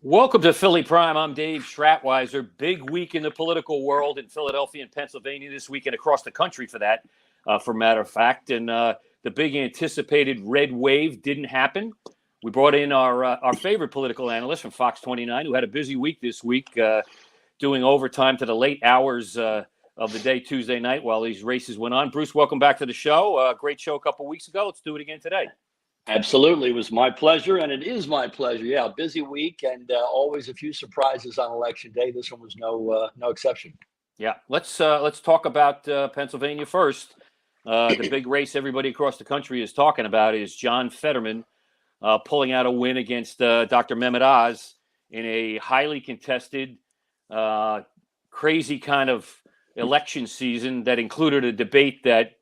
Welcome to Philly Prime. I'm Dave Schratweiser. Big week in the political world in Philadelphia and Pennsylvania this week and across the country for that, for matter of fact. And the big anticipated red wave didn't happen. We brought in our favorite political analyst from Fox 29, who had a busy week this week, doing overtime to the late hours of the day Tuesday night while these races went on. Bruce, welcome back to the show. Great show a couple weeks ago. Let's do it again today. Absolutely. It was my pleasure, and it is my pleasure. Yeah, busy week and always a few surprises on Election Day. This one was no exception. Yeah, let's talk about Pennsylvania first. The big race everybody across the country is talking about is John Fetterman pulling out a win against Dr. Mehmet Oz in a highly contested, crazy kind of election season that included a debate that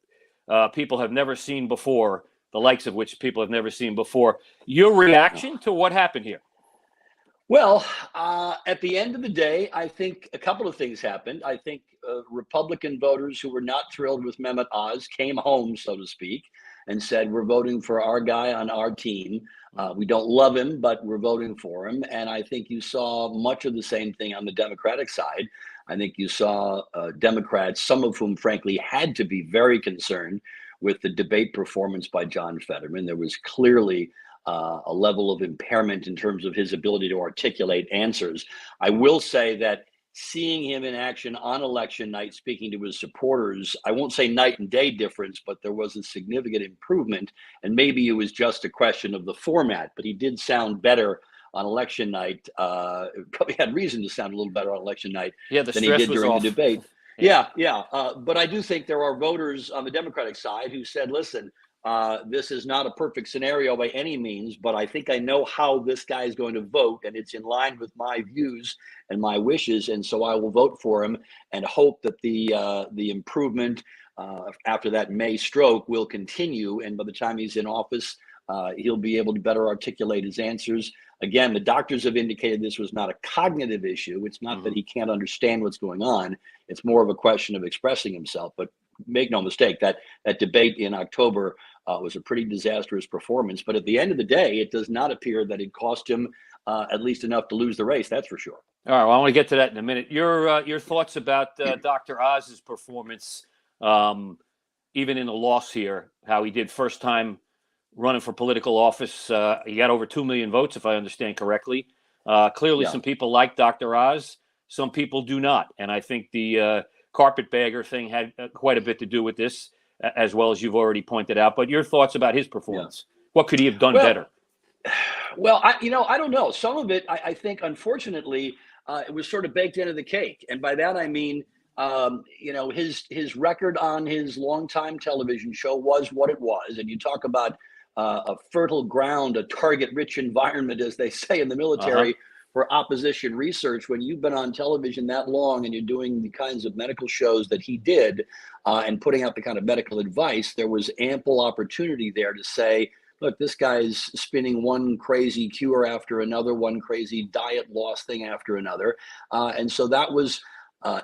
people have never seen before, the likes of which people have never seen before. Your reaction to what happened here? Well, at the end of the day, I think a couple of things happened. I think Republican voters who were not thrilled with Mehmet Oz came home, so to speak, and said, we're voting for our guy on our team. We don't love him, but we're voting for him. And I think you saw much of the same thing on the Democratic side. I think you saw Democrats, some of whom, frankly, had to be very concerned with the debate performance by John Fetterman. There was clearly a level of impairment in terms of his ability to articulate answers. I will say that seeing him in action on election night, speaking to his supporters, I won't say night and day difference, but there was a significant improvement. And maybe it was just a question of the format, but he did sound better on election night. Probably had reason to sound a little better on election night than he did during the debate. Yeah. But I do think there are voters on the Democratic side who said, listen, this is not a perfect scenario by any means, but I think I know how this guy is going to vote, and it's in line with my views and my wishes, and so I will vote for him and hope that the improvement after that May stroke will continue, and by the time he's in office, he'll be able to better articulate his answers. Again, the doctors have indicated this was not a cognitive issue. It's not that he can't understand what's going on. It's more of a question of expressing himself. But make no mistake, that debate in October was a pretty disastrous performance. But at the end of the day, it does not appear that it cost him at least enough to lose the race. That's for sure. All right, well, I want to get to that in a minute. Your thoughts about Dr. Oz's performance, even in the loss here, how he did first time running for political office. He got over 2 million votes, if I understand correctly. Clearly, some people like Dr. Oz. Some people do not. And I think the carpetbagger thing had quite a bit to do with this, as well as you've already pointed out. But your thoughts about his performance. What could he have done better? Well, I don't know. Some of it, I think, unfortunately, it was sort of baked into the cake. And by that, I mean, his record on his longtime television show was what it was. And you talk about a fertile ground, a target-rich environment, as they say in the military, for opposition research. When you've been on television that long and you're doing the kinds of medical shows that he did and putting out the kind of medical advice, there was ample opportunity there to say, look, this guy's spinning one crazy cure after another, one crazy diet loss thing after another. And so that was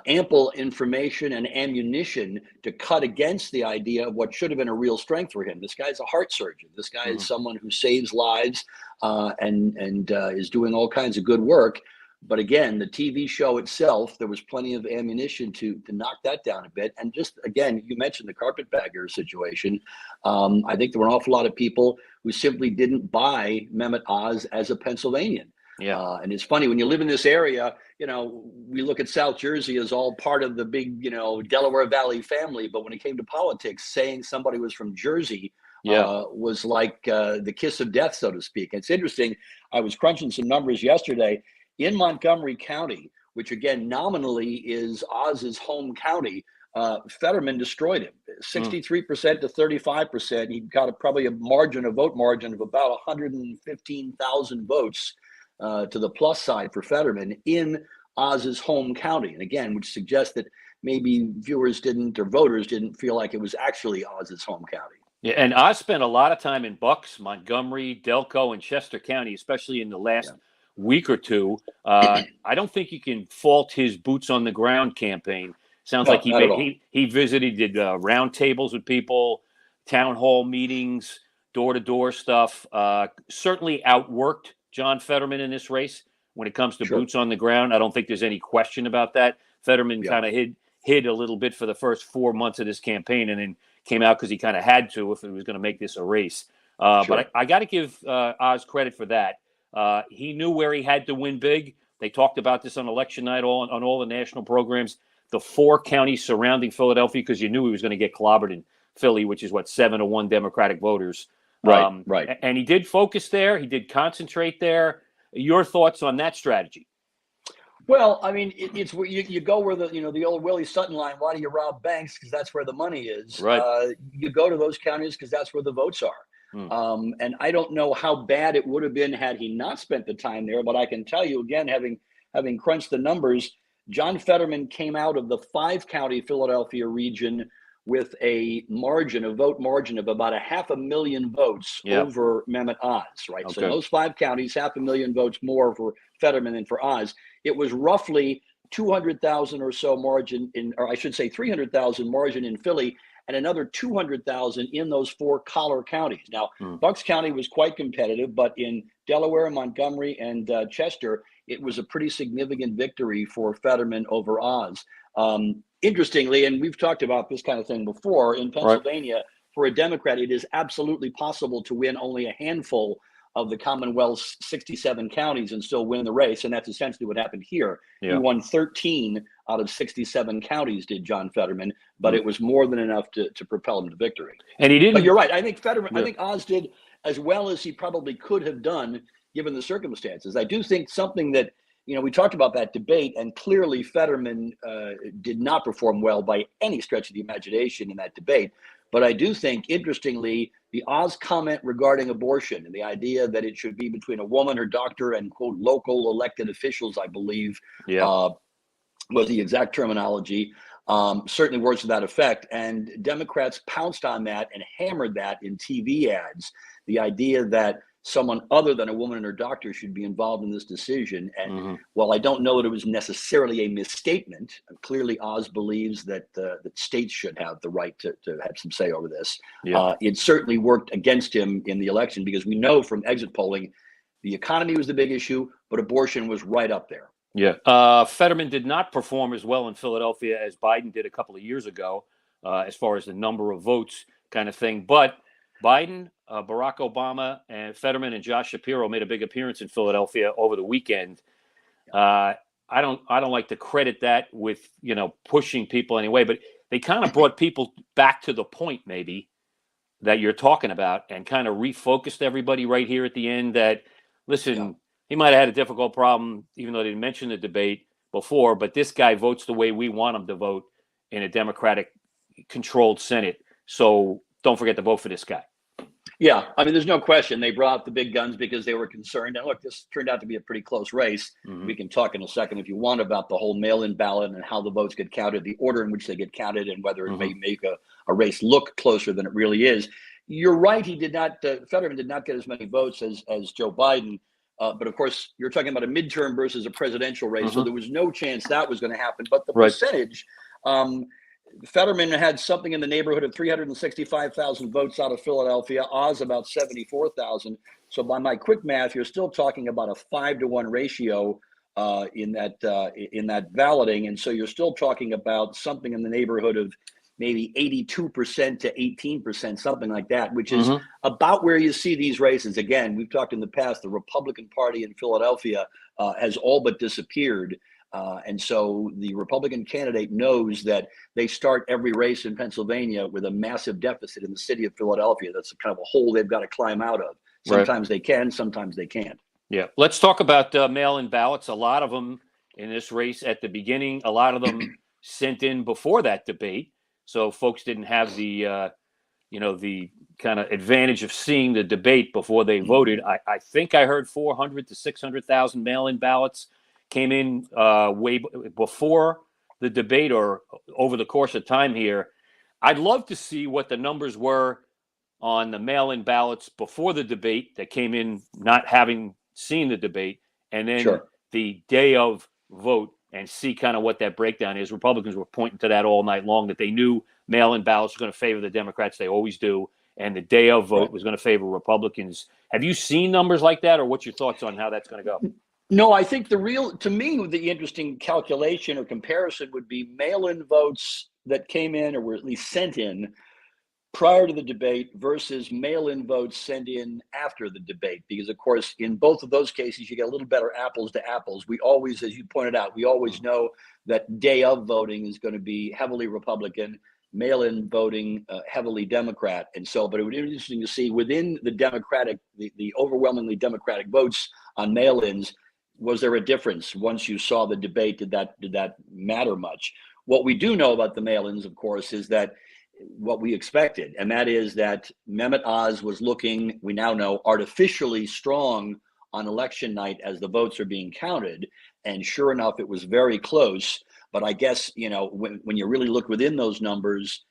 ample information and ammunition to cut against the idea of what should have been a real strength for him. This guy's a heart surgeon. This guy is someone who saves lives and is doing all kinds of good work. But again, the TV show itself, there was plenty of ammunition to knock that down a bit. And just, again, you mentioned the carpetbagger situation. I think there were an awful lot of people who simply didn't buy Mehmet Oz as a Pennsylvanian. Yeah. And it's funny, when you live in this area, we look at South Jersey as all part of the big, Delaware Valley family. But when it came to politics, saying somebody was from Jersey was like the kiss of death, so to speak. And it's interesting. I was crunching some numbers yesterday in Montgomery County, which again, nominally is Oz's home county. Fetterman destroyed him 63% to 35%. He got probably a vote margin of about 115,000 votes to the plus side for Fetterman in Oz's home county. And again, which suggests that maybe voters didn't feel like it was actually Oz's home county. Yeah, and Oz spent a lot of time in Bucks, Montgomery, Delco, and Chester County, especially in the last week or two. I don't think you can fault his boots on the ground campaign. Sounds No, like not at all. he visited, did round tables with people, town hall meetings, door-to-door stuff. Certainly outworked John Fetterman in this race when it comes to Sure. boots on the ground. I don't think there's any question about that. Fetterman Yeah. kind of hid a little bit for the first 4 months of this campaign, and then came out because he kind of had to if it was going to make this a race. Sure. But I got to give Oz credit for that. He knew where he had to win big. They talked about this on election night on all the national programs. The 4 counties surrounding Philadelphia, because you knew he was going to get clobbered in Philly, which is 7-1 Democratic voters. Right. Right. And he did focus there. He did concentrate there. Your thoughts on that strategy? Well, I mean, it's where you go where the old Willie Sutton line. Why do you rob banks? Because that's where the money is. Right. You go to those counties because that's where the votes are. And I don't know how bad it would have been had he not spent the time there. But I can tell you again, having crunched the numbers, John Fetterman came out of the 5-county Philadelphia region with a vote margin of about 500,000 votes over Mehmet Oz, right? Okay. So in those 5 counties, 500,000 votes more for Fetterman than for Oz. It was roughly 200,000 or so margin or I should say 300,000 margin in Philly, and another 200,000 in those 4 collar counties. Now, Bucks County was quite competitive, but in Delaware, Montgomery, and Chester, it was a pretty significant victory for Fetterman over Oz. Interestingly, and we've talked about this kind of thing before, in Pennsylvania, for a Democrat, it is absolutely possible to win only a handful of the Commonwealth's 67 counties and still win the race. And that's essentially what happened here. He won 13 out of 67 counties, did John Fetterman, but it was more than enough to propel him to victory. And he didn't. But you're right. I think I think Oz did as well as he probably could have done given the circumstances. I do think something that, we talked about that debate, and clearly Fetterman did not perform well by any stretch of the imagination in that debate. But I do think, interestingly, the Oz comment regarding abortion and the idea that it should be between a woman, her doctor, and, quote, local elected officials, I believe, was the exact terminology, certainly words to that effect. And Democrats pounced on that and hammered that in TV ads, the idea that someone other than a woman and her doctor should be involved in this decision. And while I don't know that it was necessarily a misstatement, clearly Oz believes that states should have the right to have some say over this. It certainly worked against him in the election, because we know from exit polling, the economy was the big issue, but abortion was right up there. Fetterman did not perform as well in Philadelphia as Biden did a couple of years ago, as far as the number of votes kind of thing. But Biden, Barack Obama, and Fetterman and Josh Shapiro made a big appearance in Philadelphia over the weekend. I don't like to credit that with pushing people anyway, but they kind of brought people back to the point maybe that you're talking about, and kind of refocused everybody right here at the end that, listen, he might have had a difficult problem, even though they didn't mention the debate before, but this guy votes the way we want him to vote in a Democratic-controlled Senate. So don't forget to vote for this guy. Yeah, I mean, there's no question they brought out the big guns because they were concerned. And look, this turned out to be a pretty close race. We can talk in a second if you want about the whole mail-in ballot and how the votes get counted, the order in which they get counted, and whether it may make a race look closer than it really is. You're right. He did not. Fetterman did not get as many votes as Joe Biden. But of course, you're talking about a midterm versus a presidential race, so there was no chance that was going to happen. But the percentage. Fetterman had something in the neighborhood of 365,000 votes out of Philadelphia. Oz about 74,000. So by my quick math, you're still talking about a 5-to-1 ratio in that balloting, and so you're still talking about something in the neighborhood of maybe 82% to 18%, something like that, which is about where you see these races. Again, we've talked in the past, the Republican Party in Philadelphia has all but disappeared. And so the Republican candidate knows that they start every race in Pennsylvania with a massive deficit in the city of Philadelphia. That's kind of a hole they've got to climb out of. Sometimes they can, sometimes they can't. Yeah. Let's talk about mail-in ballots. A lot of them in this race at the beginning, a lot of them sent in before that debate. So folks didn't have the, the kind of advantage of seeing the debate before they voted. I think I heard 400 to 600,000 mail-in ballots came in way before the debate or over the course of time here. I'd love to see what the numbers were on the mail-in ballots before the debate that came in not having seen the debate, and then Sure. the day of vote and see kind of what that breakdown is. Republicans were pointing to that all night long, that they knew mail-in ballots were going to favor the Democrats. They always do. And the day of vote was going to favor Republicans. Have you seen numbers like that, or what's your thoughts on how that's going to go? No, I think to me, the interesting calculation or comparison would be mail-in votes that came in or were at least sent in prior to the debate versus mail-in votes sent in after the debate. Because, of course, in both of those cases, you get a little better apples to apples. We always, as you pointed out, we always know that day of voting is going to be heavily Republican, mail-in voting heavily Democrat. And so, but it would be interesting to see within the Democratic, the overwhelmingly Democratic votes on mail-ins, was there a difference once you saw the debate? Did that matter much? What we do know about the mail-ins, of course, is that what we expected, and that is that Mehmet Oz was looking, we now know, artificially strong on election night as the votes are being counted. And sure enough, it was very close. But I guess, when you really look within those numbers,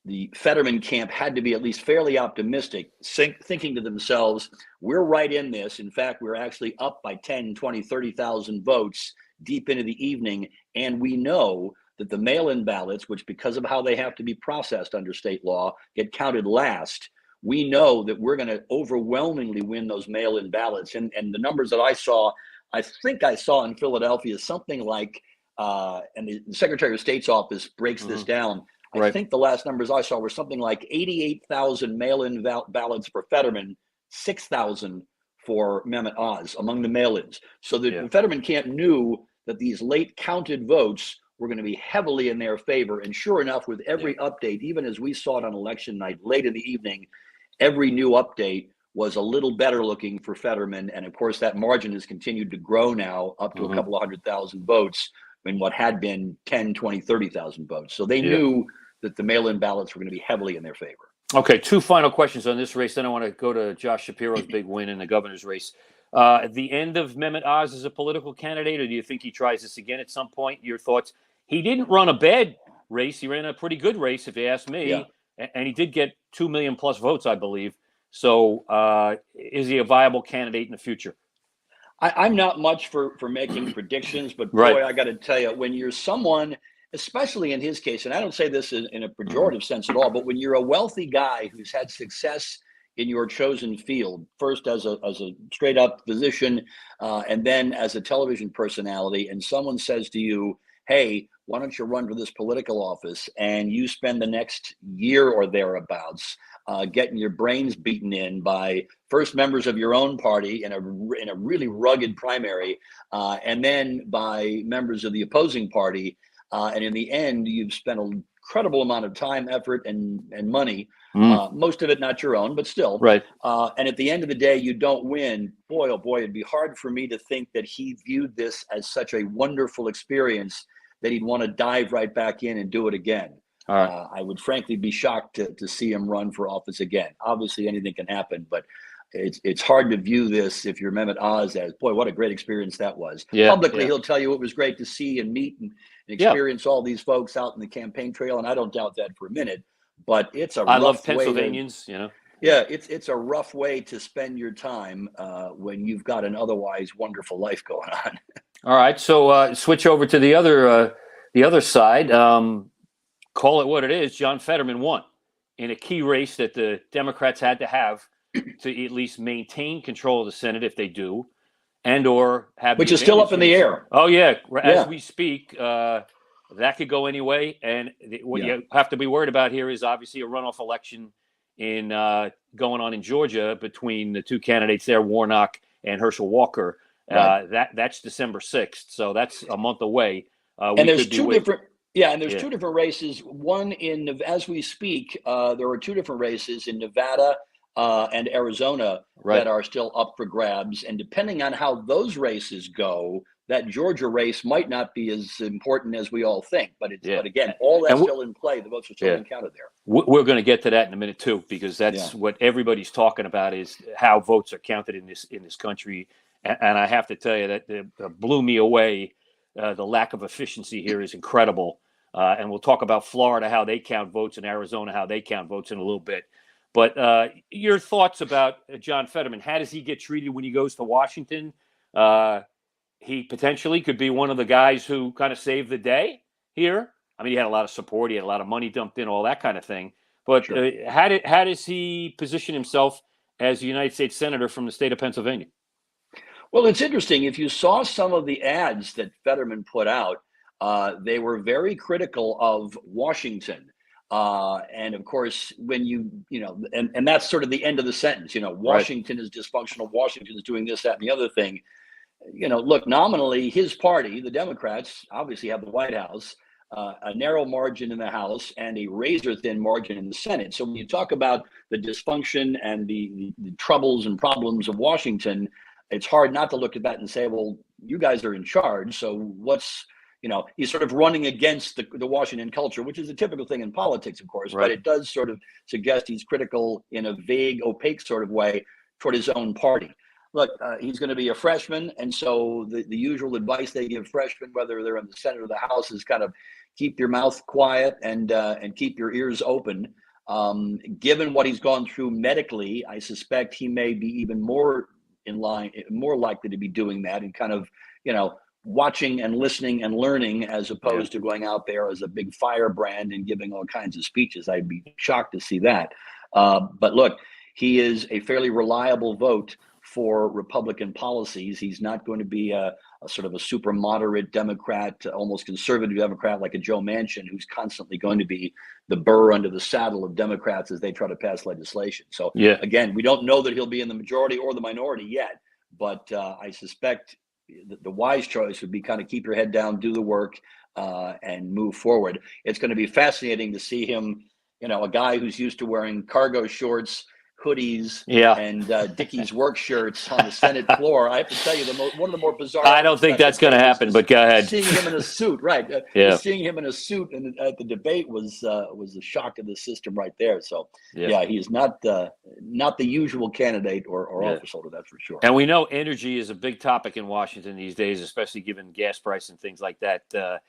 the Fetterman camp had to be at least fairly optimistic, thinking to themselves, we're right in this. In fact, we're actually up by 10, 20, 30,000 votes deep into the evening. And we know that the mail-in ballots, which because of how they have to be processed under state law, get counted last. We know that we're going to overwhelmingly win those mail-in ballots. And the numbers that I think I saw in Philadelphia, something like, and the Secretary of State's office breaks this down. I think the last numbers I saw were something like 88,000 mail-in ballots for Fetterman, 6,000 for Mehmet Oz among the mail-ins. So the Fetterman camp knew that these late counted votes were going to be heavily in their favor. And sure enough, with every update, even as we saw it on election night, late in the evening, every new update was a little better looking for Fetterman. And of course, that margin has continued to grow now up to a couple of 100,000 votes in what had been 10, 20, 30,000 votes. So they knew that the mail-in ballots were going to be heavily in their favor. Okay, two final questions on this race. Then I want to go to Josh Shapiro's big win in the governor's race. At the end of Mehmet Oz as a political candidate, or do you think he tries this again at some point? Your thoughts? He didn't run a bad race. He ran a pretty good race, if you ask me. And he did get 2 million plus votes, I believe. So is he a viable candidate in the future? I'm not much for making predictions, but boy, I got to tell you, when you're someone, especially in his case, and I don't say this in a pejorative sense at all, but when you're a wealthy guy who's had success in your chosen field, first as a straight up physician, and then as a television personality, and someone says to you, hey, why don't you run for this political office? And you spend the next year or thereabouts getting your brains beaten in by first members of your own party in a really rugged primary, and then by members of the opposing party. And in the end, you've spent an incredible amount of time, effort, and money, most of it not your own, but still. And at the end of the day, you don't win. Boy, oh boy, it'd be hard for me to think that he viewed this as such a wonderful experience that he'd want to dive right back in and do it again. I would frankly be shocked to see him run for office again. Obviously, anything can happen, but it's hard to view this, if you're Mehmet Oz, as, boy, what a great experience that was. Publicly, he'll tell you it was great to see and meet and experience all these folks out in the campaign trail, and I don't doubt that for a minute. But it's a rough way. I love Pennsylvanians, it's a rough way to spend your time when you've got an otherwise wonderful life going on. All right, so switch over to the other side. Call it what it is. John Fetterman won in a key race that the Democrats had to have to at least maintain control of the Senate, if they do, and or have, which is still up in the air. Oh yeah, as we speak, that could go any way. And what you have to be worried about here is obviously a runoff election in going on in Georgia between the two candidates there, Warnock and Herschel Walker. That's December 6th, so that's a month away. And there's two different. And there's two different races. One as we speak, there are two different races in Nevada and Arizona that are still up for grabs. And depending on how those races go, that Georgia race might not be as important as we all think. But but again, all that's still in play. The votes are still being counted there. We're going to get to that in a minute too, because that's what everybody's talking about, is how votes are counted in this country. And I have to tell you that it blew me away. The lack of efficiency here is incredible. And we'll talk about Florida, how they count votes, and Arizona, how they count votes in a little bit. But your thoughts about John Fetterman? How does he get treated when he goes to Washington? He potentially could be one of the guys who kind of saved the day here. I mean, he had a lot of support, he had a lot of money dumped in, all that kind of thing. But Sure. how does he position himself as a United States Senator from the state of Pennsylvania? Well, it's interesting. If you saw some of the ads that Fetterman put out, they were very critical of Washington. And of course, when and that's sort of the end of the sentence, Right. Washington is dysfunctional. Washington is doing this, that, and the other thing. Look, nominally, his party, the Democrats, obviously have the White House, a narrow margin in the House, and a razor thin margin in the Senate. So when you talk about the dysfunction and the troubles and problems of Washington, it's hard not to look at that and say, well, you guys are in charge. So he's sort of running against the Washington culture, which is a typical thing in politics, of course, Right. but it does sort of suggest he's critical in a vague, opaque sort of way toward his own party. Look, he's going to be a freshman, and so the usual advice they give freshmen, whether they're in the Senate or the House, is kind of keep your mouth quiet and keep your ears open. Given what he's gone through medically, I suspect he may be even more likely to be doing that and kind of, watching and listening and learning as opposed to going out there as a big firebrand and giving all kinds of speeches. I'd be shocked to see that. But look, he is a fairly reliable vote for Republican policies. He's not going to be a sort of a super moderate Democrat, almost conservative Democrat like a Joe Manchin, who's constantly going to be the burr under the saddle of Democrats as they try to pass legislation. So again, we don't know that he'll be in the majority or the minority yet, but I suspect the wise choice would be kind of keep your head down, do the work, and move forward. It's going to be fascinating to see him, a guy who's used to wearing cargo shorts, hoodies, and Dickies work shirts on the Senate floor. I have to tell you, one of the more bizarre. I don't think that's going to happen, but go ahead. Seeing him in a suit, right? Seeing him in a suit at the debate was a shock to the system right there. So he is not the usual candidate or office holder, that's for sure. And we know energy is a big topic in Washington these days, especially given gas price and things like that.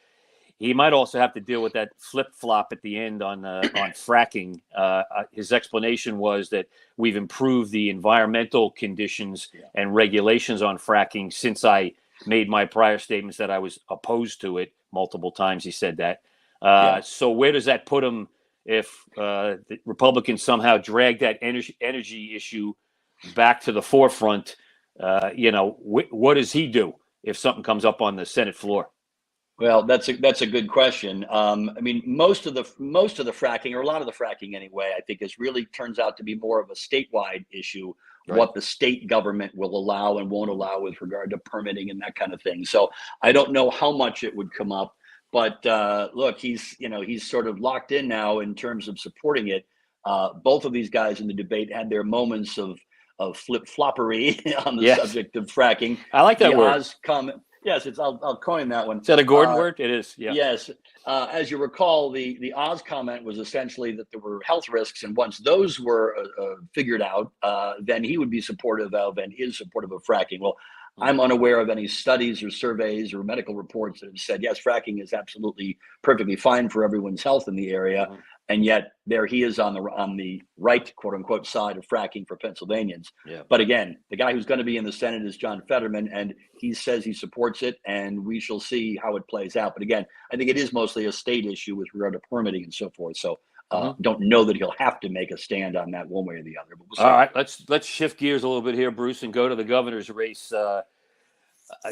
He might also have to deal with that flip-flop at the end on fracking. His explanation was that we've improved the environmental conditions and regulations on fracking since I made my prior statements that I was opposed to it. Multiple times he said that. So where does that put him if the Republicans somehow drag that energy issue back to the forefront? What does he do if something comes up on the Senate floor? Well, that's a good question. I mean, most of the fracking, or a lot of the fracking anyway, I think really turns out to be more of a statewide issue. Right. What the state government will allow and won't allow with regard to permitting and that kind of thing. So I don't know how much it would come up, but look, he's sort of locked in now in terms of supporting it. Both of these guys in the debate had their moments of flip-floppery on the subject of fracking. I like that word. Oz comment. Yes, I'll coin that one. Is that a Gordon word? It is. Yeah. Yes. As you recall, the Oz comment was essentially that there were health risks, and once those were figured out, then he would be supportive of and is supportive of fracking. Well, I'm unaware of any studies or surveys or medical reports that have said, yes, fracking is absolutely perfectly fine for everyone's health in the area. And yet there he is on the right, quote unquote, side of fracking for Pennsylvanians. Yeah. But again, the guy who's going to be in the Senate is John Fetterman, and he says he supports it, and we shall see how it plays out. But again, I think it is mostly a state issue with regard to permitting and so forth. So don't know that he'll have to make a stand on that one way or the other. But we'll see. All right, let's shift gears a little bit here, Bruce, and go to the governor's race.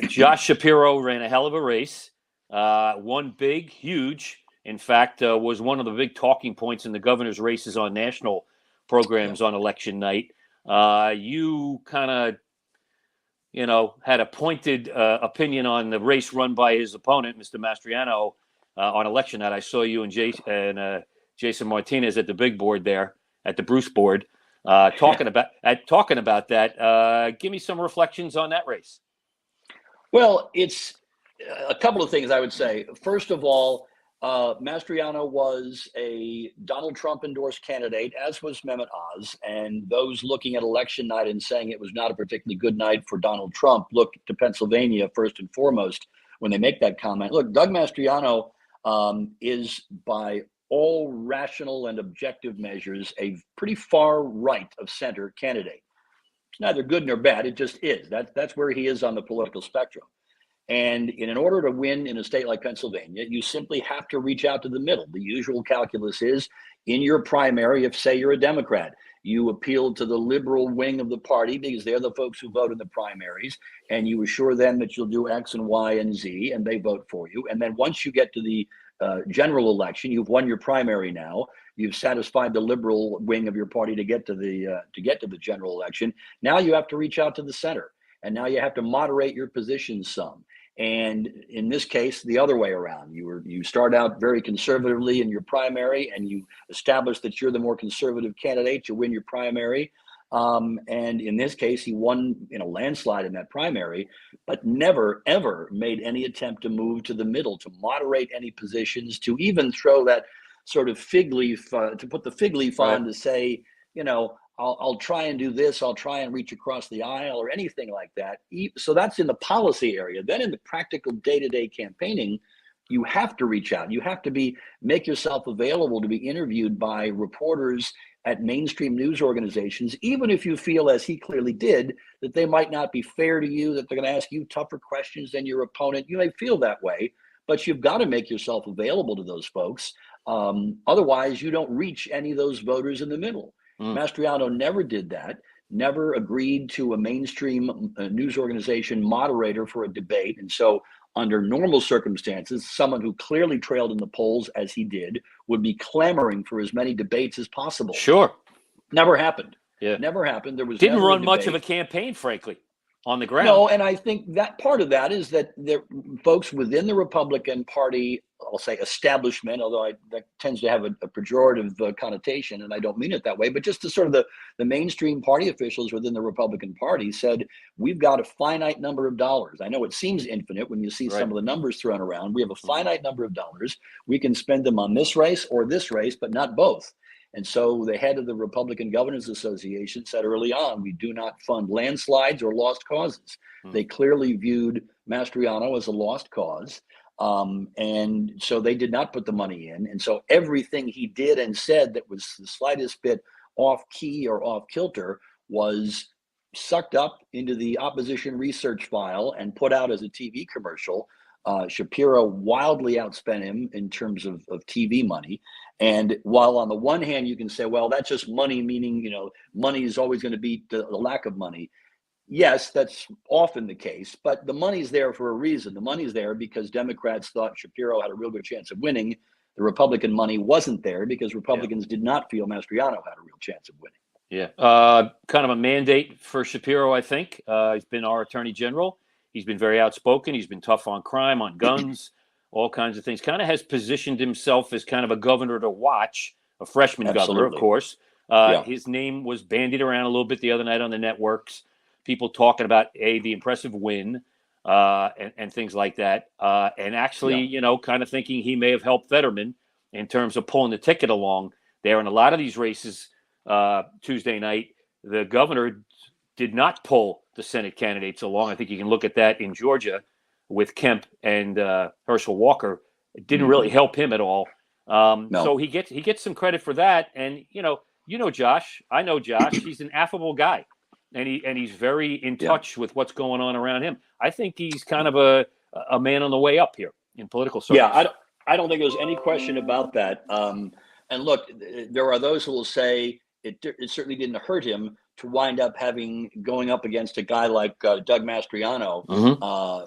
Josh Shapiro ran a hell of a race. Won big, huge. In fact, was one of the big talking points in the governor's races on national programs on election night. You kind of, had a pointed opinion on the race run by his opponent, Mr. Mastriano, on election night. I saw you and Jason Martinez at the big board there, at the Bruce board, talking about that. Give me some reflections on that race. Well, it's a couple of things I would say. First of all, Mastriano was a Donald Trump endorsed candidate, as was Mehmet Oz. And those looking at election night and saying it was not a particularly good night for Donald Trump look to Pennsylvania first and foremost when they make that comment. Look, Doug Mastriano is, by all rational and objective measures, a pretty far right of center candidate. It's neither good nor bad. It just is. That's where he is on the political spectrum. And in order to win in a state like Pennsylvania, you simply have to reach out to the middle. The usual calculus is in your primary, if, say, you're a Democrat, you appeal to the liberal wing of the party because they're the folks who vote in the primaries, and you assure them that you'll do X and Y and Z, and they vote for you. And then once you get to the general election, you've won your primary now. You've satisfied the liberal wing of your party to get to the general election. Now you have to reach out to the center, and now you have to moderate your positions some. And in this case, the other way around. You start out very conservatively in your primary, and you establish that you're the more conservative candidate. You win your primary. And in this case, he won in a landslide in that primary, but never, ever made any attempt to move to the middle, to moderate any positions, to even throw that sort of fig leaf, to put the fig leaf on to say, I'll try and do this. I'll try and reach across the aisle or anything like that. So that's in the policy area. Then in the practical day-to-day campaigning, you have to reach out. You have to make yourself available to be interviewed by reporters at mainstream news organizations, even if you feel, as he clearly did, that they might not be fair to you, that they're going to ask you tougher questions than your opponent. You may feel that way, but you've got to make yourself available to those folks. Otherwise, you don't reach any of those voters in the middle. Mastriano never did that, never agreed to a mainstream news organization moderator for a debate. And so under normal circumstances, someone who clearly trailed in the polls, as he did, would be clamoring for as many debates as possible. Sure. Never happened. Yeah. Never happened. There was didn't never run much of a campaign, frankly, on the ground. No, and I think that part of that is that there folks within the Republican Party, I'll say establishment, although that tends to have a pejorative connotation, and I don't mean it that way, but just the sort of the mainstream party officials within the Republican Party said, we've got a finite number of dollars. I know it seems infinite when you see some of the numbers thrown around. We have a finite number of dollars. We can spend them on this race or this race, but not both. And so the head of the Republican Governors Association said early on, we do not fund landslides or lost causes. They clearly viewed Mastriano as a lost cause. And so they did not put the money in. And so everything he did and said that was the slightest bit off key or off kilter was sucked up into the opposition research file and put out as a TV commercial. Shapiro wildly outspent him in terms of TV money. And while on the one hand, you can say, well, that's just money, meaning, money is always going to beat the lack of money. Yes, that's often the case, but the money's there for a reason. The money's there because Democrats thought Shapiro had a real good chance of winning. The Republican money wasn't there because Republicans did not feel Mastriano had a real chance of winning. Yeah. Kind of a mandate for Shapiro, I think. He's been our attorney general. He's been very outspoken. He's been tough on crime, on guns, all kinds of things. Kind of has positioned himself as kind of a governor to watch, a freshman governor, of course. His name was bandied around a little bit the other night on the networks. People talking about, the impressive win and things like that. And actually, kind of thinking he may have helped Fetterman in terms of pulling the ticket along there. In a lot of these races Tuesday night, the governor did not pull the Senate candidates along. I think you can look at that in Georgia with Kemp and Herschel Walker. It didn't really help him at all. So he gets some credit for that. And Josh. I know Josh. He's an affable guy, and he's very in touch with what's going on around him. I think he's kind of a man on the way up here in political circles. Yeah, I don't think there's any question about that. And look, there are those who will say it certainly didn't hurt him to wind up going up against a guy like Doug Mastriano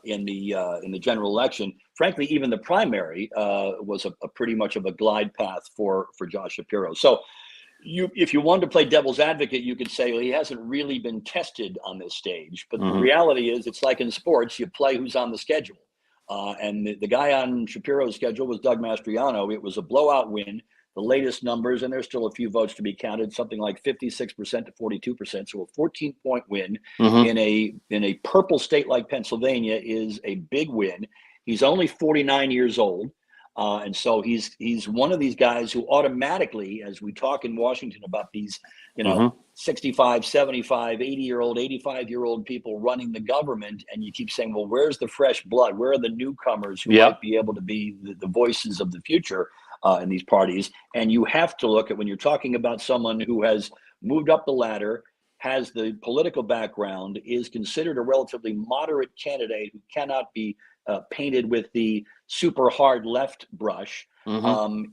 in the general election. Frankly, even the primary was a pretty much of a glide path for Josh Shapiro. So if you wanted to play devil's advocate, you could say, well, he hasn't really been tested on this stage. But the reality is, it's like in sports, you play who's on the schedule. And the guy on Shapiro's schedule was Doug Mastriano. It was a blowout win. The latest numbers, and there's still a few votes to be counted, something like 56% to 42%. So a 14-point win in a purple state like Pennsylvania is a big win. He's only 49 years old. And so he's one of these guys who automatically, as we talk in Washington about these, 65, 75, 80-year-old, 85-year-old people running the government, and you keep saying, well, where's the fresh blood? Where are the newcomers who might be able to be the voices of the future in these parties? And you have to look at, when you're talking about someone who has moved up the ladder, has the political background, is considered a relatively moderate candidate who cannot be painted with the super hard left brush.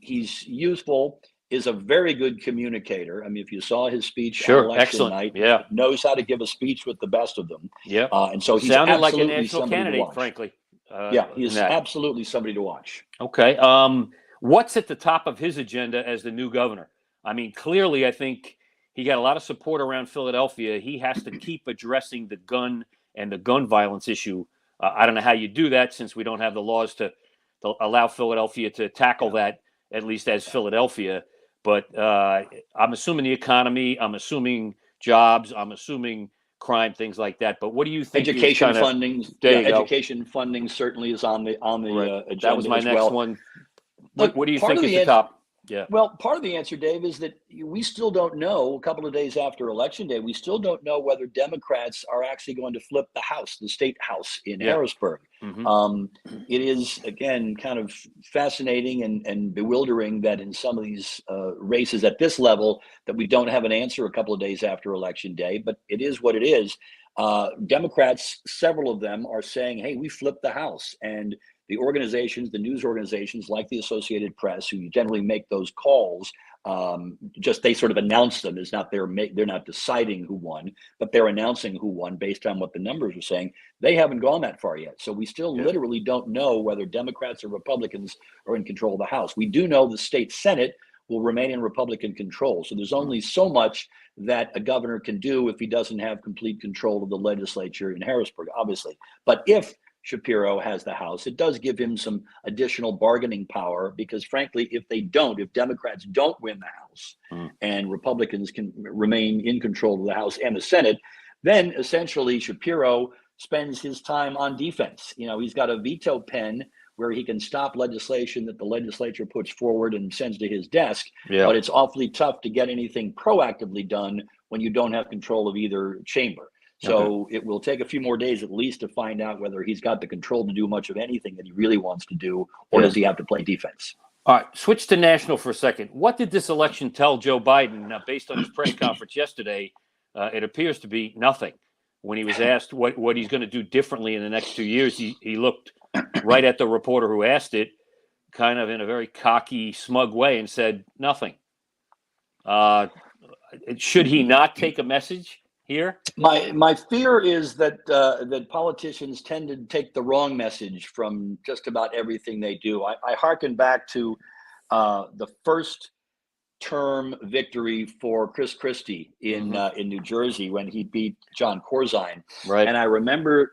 He's useful, is a very good communicator. I mean, if you saw his speech on election excellent. night, Yeah, knows how to give a speech with the best of them. yeah. And so he's Sounded like a absolutely national somebody to candidate, watch. frankly. Yeah, he in is that. absolutely somebody to watch. Okay. What's at the top of his agenda as the new governor? I mean, clearly, I think he got a lot of support around Philadelphia. He has to keep addressing the gun and the gun violence issue. I don't know how you do that since we don't have the laws to allow Philadelphia to tackle that, at least as Philadelphia. But I'm assuming the economy, I'm assuming jobs, I'm assuming crime, things like that. But what do you think? Education funding, education funding certainly is on the agenda. That was my next one. Look, what do you think is the top? Yeah. Well, part of the answer, Dave, is that we still don't know. A couple of days after Election Day, we still don't know whether Democrats are actually going to flip the House, the state House in Harrisburg. It is, again, kind of fascinating and bewildering that in some of these races at this level that we don't have an answer a couple of days after Election Day, but it is what it is. Democrats, several of them are saying, hey, we flipped the House. And the organizations, the news organizations like the Associated Press, who generally make those calls, they sort of announce them. It's not they're not deciding who won, but they're announcing who won based on what the numbers are saying. They haven't gone that far yet. So we still literally don't know whether Democrats or Republicans are in control of the House. We do know the state Senate will remain in Republican control. So there's only so much that a governor can do if he doesn't have complete control of the legislature in Harrisburg, obviously. But if Shapiro has the House, it does give him some additional bargaining power because, frankly, if Democrats don't win the House and Republicans can remain in control of the House and the Senate, then essentially Shapiro spends his time on defense. You know, he's got a veto pen where he can stop legislation that the legislature puts forward and sends to his desk. But it's awfully tough to get anything proactively done when you don't have control of either chamber. So it will take a few more days at least to find out whether he's got the control to do much of anything that he really wants to do, or does he have to play defense? All right, switch to national for a second. What did this election tell Joe Biden? Now, based on his press conference yesterday, it appears to be nothing. When he was asked what he's going to do differently in the next 2 years, he looked right at the reporter who asked it, kind of in a very cocky, smug way, and said nothing. Should he not take a message here? My fear is that that politicians tend to take the wrong message from just about everything they do. I hearken back to the first term victory for Chris Christie in New Jersey when he beat John Corzine. Right. And I remember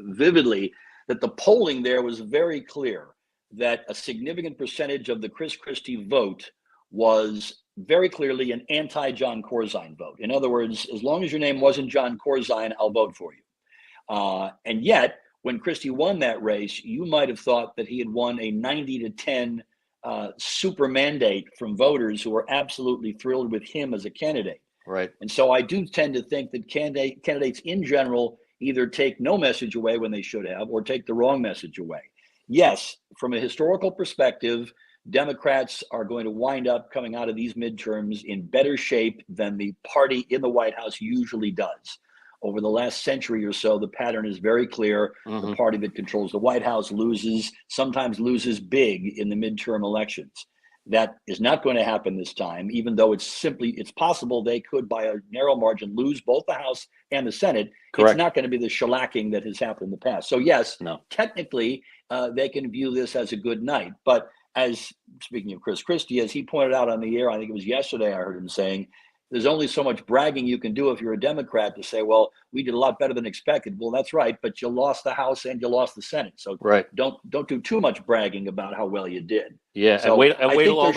vividly that the polling there was very clear that a significant percentage of the Chris Christie vote was very clearly an anti-John Corzine vote. In other words, as long as your name wasn't John Corzine, I'll vote for you. And yet, when Christie won that race, you might have thought that he had won a 90-10 super mandate from voters who were absolutely thrilled with him as a candidate. Right. And so I do tend to think that candidates in general either take no message away when they should have, or take the wrong message away. Yes, from a historical perspective, Democrats are going to wind up coming out of these midterms in better shape than the party in the White House usually does. Over the last century or so, the pattern is very clear. The party that controls the White House sometimes loses big in the midterm elections. That is not going to happen this time, even though it's possible they could, by a narrow margin, lose both the House and the Senate. Correct. It's not going to be the shellacking that has happened in the past. So yes, technically, they can view this as a good night. But speaking of Chris Christie, as he pointed out on the air, I think it was yesterday, I heard him saying, there's only so much bragging you can do if you're a Democrat to say, well, we did a lot better than expected. Well, that's right, but you lost the House and you lost the Senate. So don't do too much bragging about how well you did. Yeah, so wait till all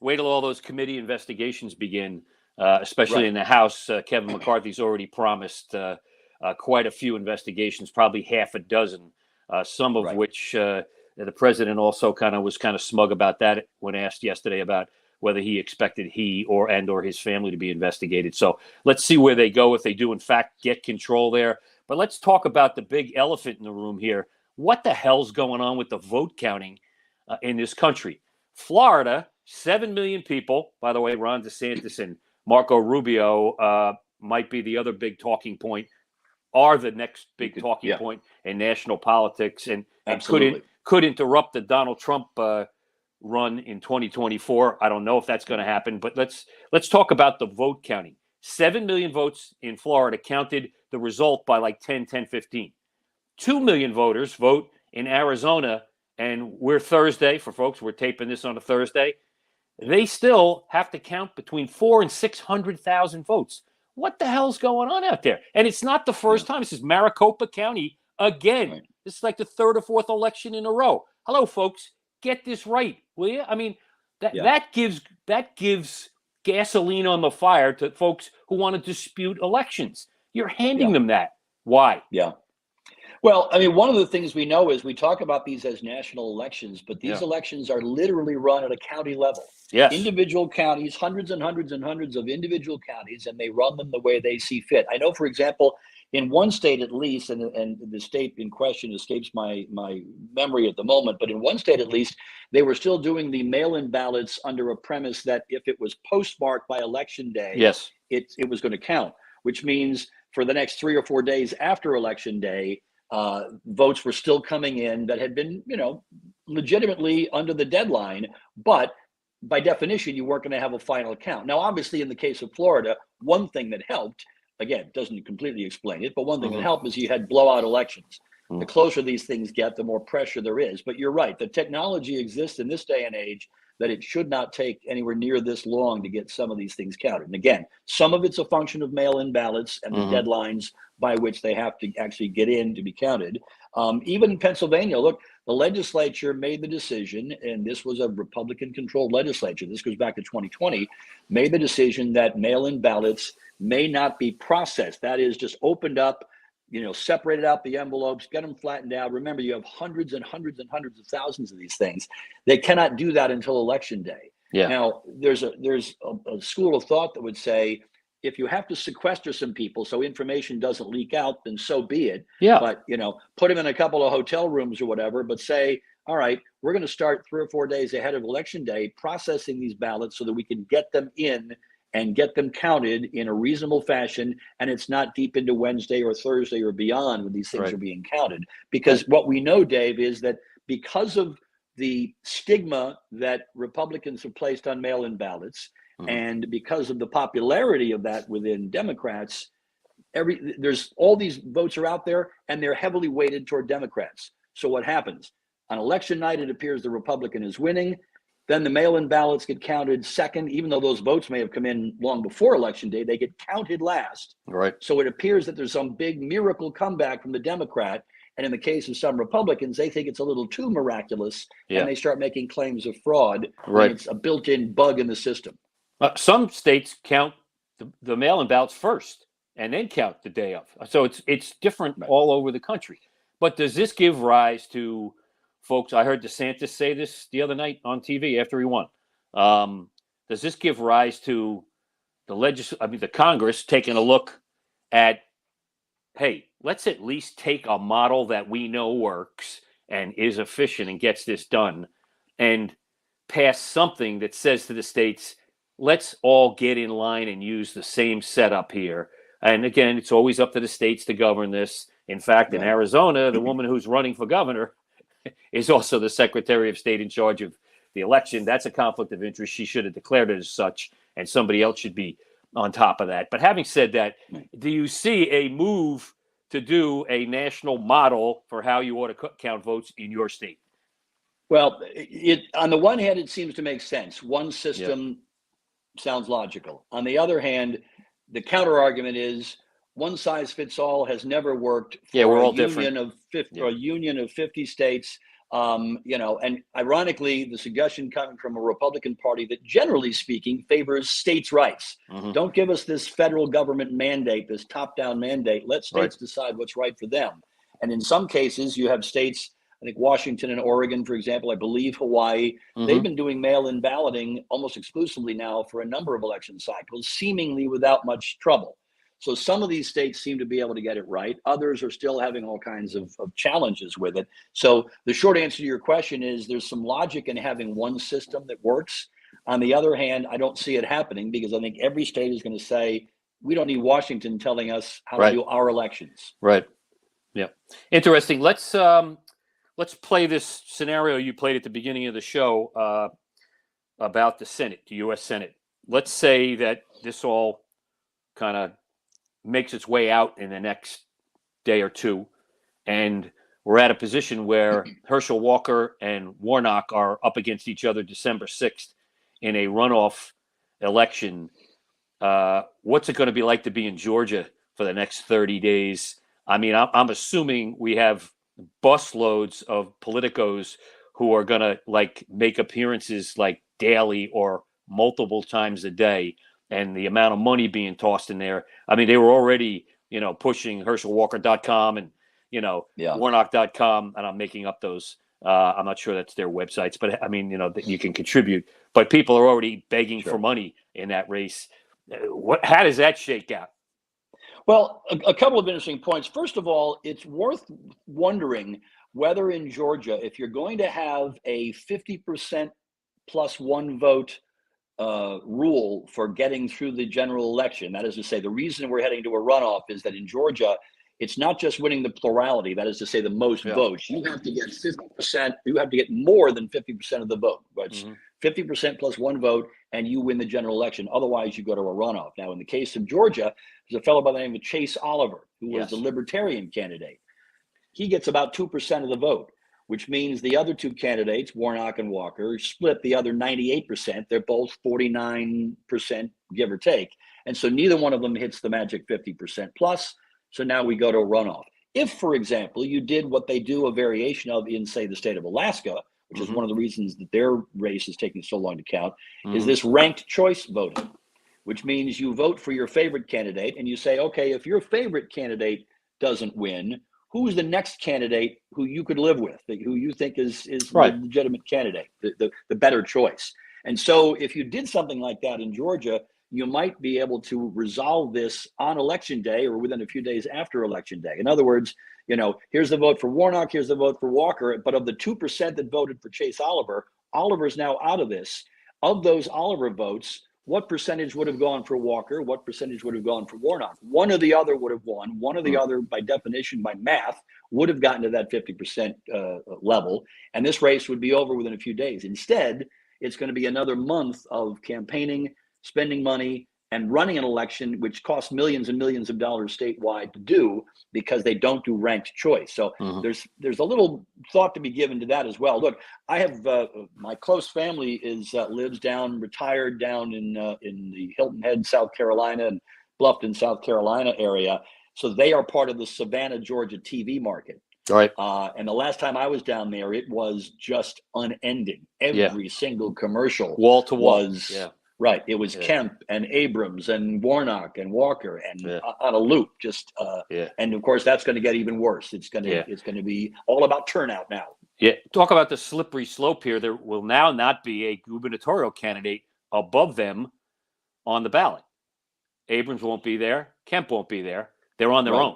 wait till all those committee investigations begin, especially in the House. Kevin McCarthy's already promised quite a few investigations, probably half a dozen, some of which the president also was kind of smug about that when asked yesterday about whether he expected he or his family to be investigated. So let's see where they go if they do, in fact, get control there. But let's talk about the big elephant in the room here. What the hell's going on with the vote counting in this country? Florida, 7 million people. By the way, Ron DeSantis and Marco Rubio might be the other big talking point, are the next big talking point in national politics, and could interrupt the Donald Trump run in 2024. I don't know if that's going to happen, but let's talk about the vote counting. 7 million votes in Florida counted the result by like 10-15. 2 million voters vote in Arizona, and we're Thursday, for folks, we're taping this on a Thursday. They still have to count between 400,000 and 600,000 votes. What the hell's going on out there? And it's not the first time. This is Maricopa County again. Right. This is like the third or fourth election in a row. Hello, folks. Get this right, will you? I mean, that gives gasoline on the fire to folks who want to dispute elections. You're handing them that. Why? Yeah. Well, I mean, one of the things we know is we talk about these as national elections, but these elections are literally run at a county level. Yes. Individual counties, hundreds and hundreds and hundreds of individual counties, and they run them the way they see fit. I know, for example, in one state at least, and the state in question escapes my memory at the moment, but in one state at least, they were still doing the mail-in ballots under a premise that if it was postmarked by election day, it was going to count, which means for the next 3 or 4 days after election day, votes were still coming in that had been, legitimately under the deadline, but by definition, you weren't going to have a final count. Now, obviously, in the case of Florida, one thing that helped, again, doesn't completely explain it, but one thing that helped is you had blowout elections. The closer these things get, the more pressure there is. But you're right, the technology exists in this day and age that it should not take anywhere near this long to get some of these things counted. And again, some of it's a function of mail-in ballots and the deadlines by which they have to actually get in to be counted. Even in Pennsylvania, look, the legislature made the decision, and this was a Republican-controlled legislature, this goes back to 2020, made the decision that mail-in ballots may not be processed. That is, just opened up, separated out the envelopes, get them flattened out. Remember, you have hundreds and hundreds and hundreds of thousands of these things. They cannot do that until election day. Yeah. Now, there's a school of thought that would say, if you have to sequester some people so information doesn't leak out, then so be it. Yeah. But, put them in a couple of hotel rooms or whatever, but say, all right, we're going to start 3 or 4 days ahead of election day processing these ballots so that we can get them in and get them counted in a reasonable fashion. And it's not deep into Wednesday or Thursday or beyond when these things are being counted. Because what we know, Dave, is that because of the stigma that Republicans have placed on mail-in ballots, and because of the popularity of that within Democrats, there's all these votes are out there and they're heavily weighted toward Democrats. So what happens? On election night, it appears the Republican is winning. Then the mail-in ballots get counted second, even though those votes may have come in long before election day, they get counted last. Right. So it appears that there's some big miracle comeback from the Democrat. And in the case of some Republicans, they think it's a little too miraculous and they start making claims of fraud. Right. It's a built-in bug in the system. Some states count the mail-in ballots first and then count the day of. So it's different all over the country. But does this give rise to folks? I heard DeSantis say this the other night on TV after he won. Does this give rise to the Congress taking a look at, hey, let's at least take a model that we know works and is efficient and gets this done and pass something that says to the states, let's all get in line and use the same setup here. And again, it's always up to the states to govern this. In fact, in Arizona, the woman who's running for governor is also the Secretary of State in charge of the election. That's a conflict of interest. She should have declared it as such, and somebody else should be on top of that. But having said that, do you see a move to do a national model for how you ought to count votes in your state? Well, on the one hand, it seems to make sense. One system sounds logical. On the other hand, the counter argument is one size fits all has never worked for we're all a different. For a union of 50 states. And ironically, the suggestion coming from a Republican Party that generally speaking favors states' rights. Don't give us this federal government mandate, this top-down mandate. Let states decide what's right for them. And in some cases, you have states, I think Washington and Oregon, for example, I believe Hawaii, they've been doing mail-in balloting almost exclusively now for a number of election cycles, seemingly without much trouble. So some of these states seem to be able to get it right. Others are still having all kinds of challenges with it. So the short answer to your question is there's some logic in having one system that works. On the other hand, I don't see it happening because I think every state is going to say, we don't need Washington telling us how Right. to do our elections. Right. Yeah. Interesting. Let's play this scenario you played at the beginning of the show about the Senate, the U.S. Senate. Let's say that this all kind of makes its way out in the next day or two, and we're at a position where Herschel Walker and Warnock are up against each other December 6th in a runoff election. What's it going to be like to be in Georgia for the next 30 days? I mean, I'm assuming we have busloads of politicos who are going to like make appearances like daily or multiple times a day, and the amount of money being tossed in there. I mean, they were already, pushing HerschelWalker.com and, Warnock.com, and I'm making up those. I'm not sure that's their websites, but I mean, that you can contribute. But people are already begging for money in that race. How does that shake out? Well, a couple of interesting points. First of all, it's worth wondering whether in Georgia, if you're going to have a 50% plus one vote rule for getting through the general election, that is to say, the reason we're heading to a runoff is that in Georgia, it's not just winning the plurality, that is to say, the most votes. You have to get 50%, you have to get more than 50% of the vote. It's 50% plus one vote, and you win the general election. Otherwise, you go to a runoff. Now, in the case of Georgia, there's a fellow by the name of Chase Oliver, who was the Libertarian candidate. He gets about 2% of the vote, which means the other two candidates, Warnock and Walker, split the other 98%. They're both 49%, give or take. And so neither one of them hits the magic 50% plus. So now we go to a runoff. If, for example, you did what they do a variation of in, say, the state of Alaska, which is one of the reasons that their race is taking so long to count, is this ranked choice voting, which means you vote for your favorite candidate and you say, okay, if your favorite candidate doesn't win, who's the next candidate who you could live with, who you think is the legitimate candidate, the better choice? And so if you did something like that in Georgia, you might be able to resolve this on election day or within a few days after election day. In other words, here's the vote for Warnock, here's the vote for Walker, but of the 2% that voted for Chase Oliver, Oliver's now out of this. Of those Oliver votes, what percentage would have gone for Walker? What percentage would have gone for Warnock? One or the other would have won. One or the other, by definition, by math, would have gotten to that 50% level. And this race would be over within a few days. Instead, it's going to be another month of campaigning, spending money, and running an election, which costs millions and millions of dollars statewide to do because they don't do ranked choice. So there's a little thought to be given to that as well. Look, I have my close family lives retired down in the Hilton Head, South Carolina, and Bluffton, South Carolina area. So they are part of the Savannah, Georgia TV market. Right. And the last time I was down there, it was just unending. Every single commercial wall to wall was right. It was Kemp and Abrams and Warnock and Walker and on a loop. And of course that's going to get even worse. It's going to be all about turnout now. Yeah. Talk about the slippery slope here. There will now not be a gubernatorial candidate above them on the ballot. Abrams won't be there. Kemp won't be there. They're on their own.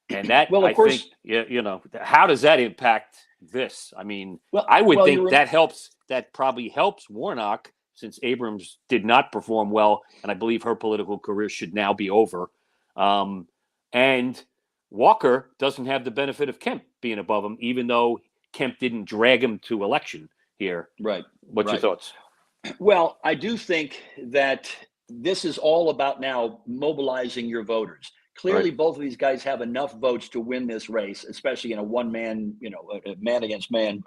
And that, well, of course, think, how does that impact this? I mean, I would think that probably helps Warnock, since Abrams did not perform well, and I believe her political career should now be over. And Walker doesn't have the benefit of Kemp being above him, even though Kemp didn't drag him to election here. Right. What's your thoughts? Well, I do think that this is all about now mobilizing your voters. Clearly, both of these guys have enough votes to win this race, especially in a one-man, a man against man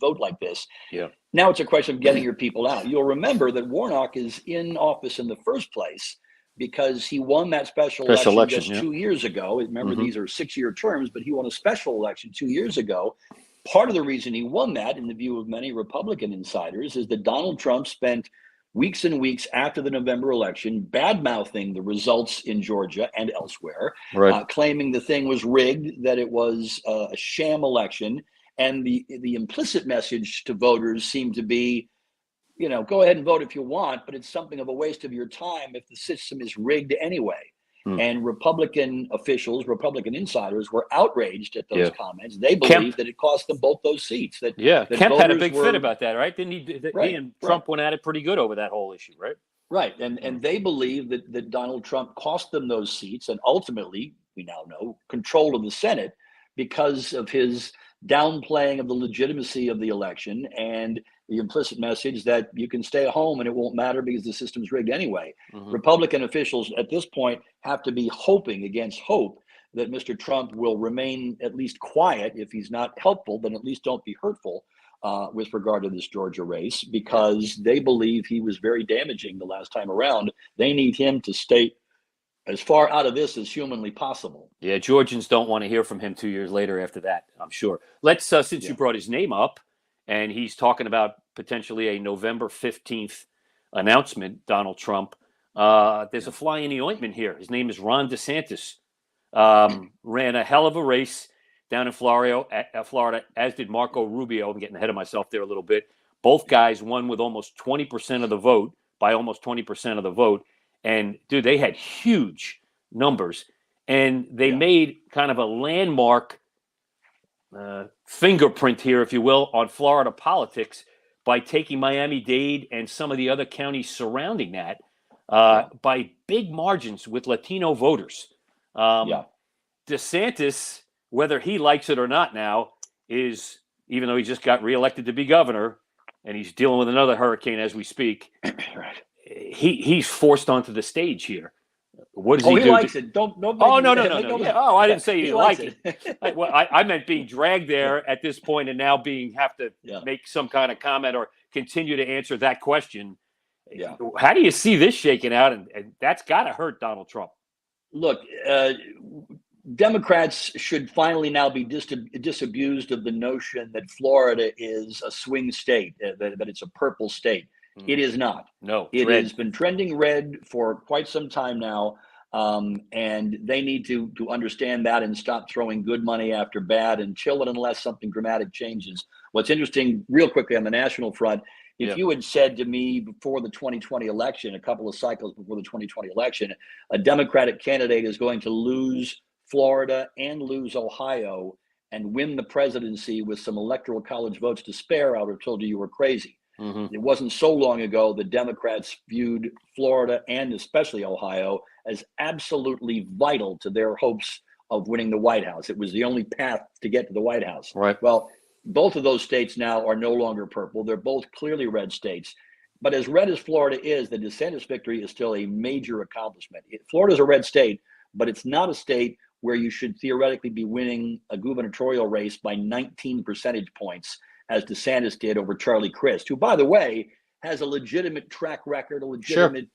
vote like this. Yeah. Now it's a question of getting your people out. You'll remember that Warnock is in office in the first place because he won that special election just 2 years ago. Remember, these are 6-year terms, but he won a special election 2 years ago. Part of the reason he won that, in the view of many Republican insiders, is that Donald Trump spent weeks and weeks after the November election bad-mouthing the results in Georgia and elsewhere, claiming the thing was rigged, that it was a sham election. And the implicit message to voters seemed to be, go ahead and vote if you want, but it's something of a waste of your time if the system is rigged anyway. And Republican officials, Republican insiders were outraged at those comments. They believed that it cost them both those seats. That Kemp had a big fit about that, right? Didn't he? He and Trump went at it pretty good over that whole issue, right? Right. And they believe that Donald Trump cost them those seats and ultimately, we now know, control of the Senate because of his downplaying of the legitimacy of the election and the implicit message that you can stay at home and it won't matter because the system's rigged anyway. Mm-hmm. Republican officials at this point have to be hoping against hope that Mr. Trump will remain at least quiet. If he's not helpful, then at least don't be hurtful with regard to this Georgia race, because they believe he was very damaging the last time around. They need him to stay as far out of this as humanly possible. Yeah, Georgians don't want to hear from him 2 years later after that, I'm sure. Let's, since you brought his name up, and he's talking about potentially a November 15th announcement, Donald Trump, there's a fly in the ointment here. His name is Ron DeSantis. Ran a hell of a race down in Florida, as did Marco Rubio. I'm getting ahead of myself there a little bit. Both guys won with almost 20% of the vote, by almost 20% of the vote. And, dude, they had huge numbers. And they made kind of a landmark fingerprint here, if you will, on Florida politics by taking Miami-Dade and some of the other counties surrounding that by big margins with Latino voters. DeSantis, whether he likes it or not now, is, even though he just got reelected to be governor and he's dealing with another hurricane as we speak, he's forced onto the stage here. What does he do? He likes it. Don't. No. Yeah. Oh, I didn't say he liked it. I meant being dragged there at this point and now have to make some kind of comment or continue to answer that question. Yeah. How do you see this shaking out? And that's got to hurt Donald Trump. Look, Democrats should finally now be disabused of the notion that Florida is a swing state, that it's a purple state. It is not. No, it has been trending red for quite some time now, and they need to understand that and stop throwing good money after bad and chill it unless something dramatic changes. What's interesting, real quickly on the national front, if you had said to me before the 2020 election, a couple of cycles before the 2020 election, a Democratic candidate is going to lose Florida and lose Ohio and win the presidency with some electoral college votes to spare, I would have told you were crazy. It wasn't so long ago the Democrats viewed Florida and especially Ohio as absolutely vital to their hopes of winning the White House. It was the only path to get to the White House. Right. Well, both of those states now are no longer purple. They're both clearly red states. But as red as Florida is, the DeSantis victory is still a major accomplishment. Florida's a red state, but it's not a state where you should theoretically be winning a gubernatorial race by 19 percentage points, as DeSantis did over Charlie Crist, who, by the way, has a legitimate track record, a legitimate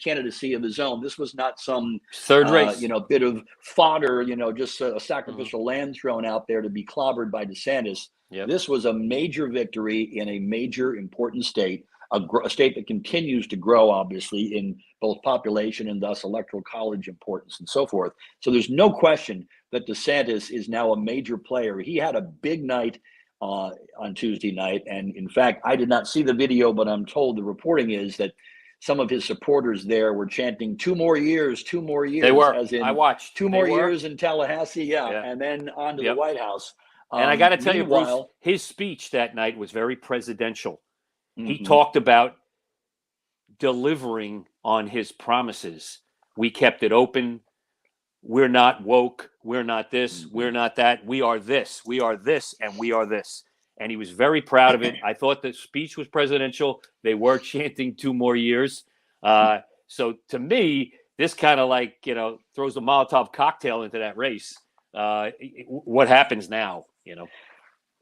candidacy of his own. This was not some third race, bit of fodder, just a sacrificial lamb thrown out there to be clobbered by DeSantis. This was a major victory in a major important state, a state that continues to grow, obviously, in both population and thus electoral college importance and so forth. So there's no question that DeSantis is now a major player. He had a big night on Tuesday night. And in fact, I did not see the video, but I'm told the reporting is that some of his supporters there were chanting 2 more years, 2 more years. They were. As in I watched. 2 more years in Tallahassee. And then on to the White House. And I got to tell you, Bruce, his speech that night was very presidential. He talked about delivering on his promises. We kept it open. We're not woke. We're not this. We're not that. We are this. We are this. And we are this. And he was very proud of it. I thought the speech was presidential. They were chanting 2 more years. So to me, this kind of throws a Molotov cocktail into that race. What happens now,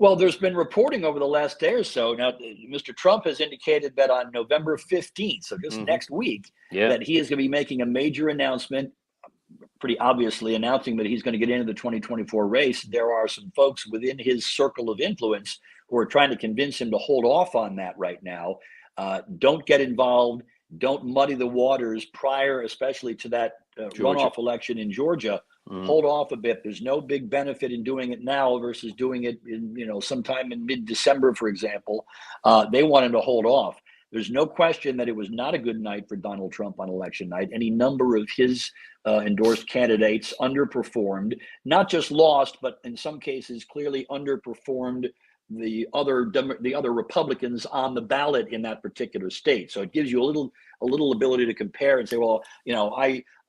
Well, there's been reporting over the last day or so. Now, Mr. Trump has indicated that on November 15th, so just next week, that he is going to be making a major announcement, pretty obviously announcing that he's going to get into the 2024 race. There are some folks within his circle of influence who are trying to convince him to hold off on that right now. Don't get involved. Don't muddy the waters prior, especially to that runoff election in Georgia. Hold off a bit. There's no big benefit in doing it now versus doing it in, sometime in mid-December, for example. They want him to hold off. There's no question that it was not a good night for Donald Trump on election night. Any number of his endorsed candidates underperformed, not just lost, but in some cases clearly underperformed the other Republicans on the ballot in that particular state. So it gives you a little ability to compare and say, well,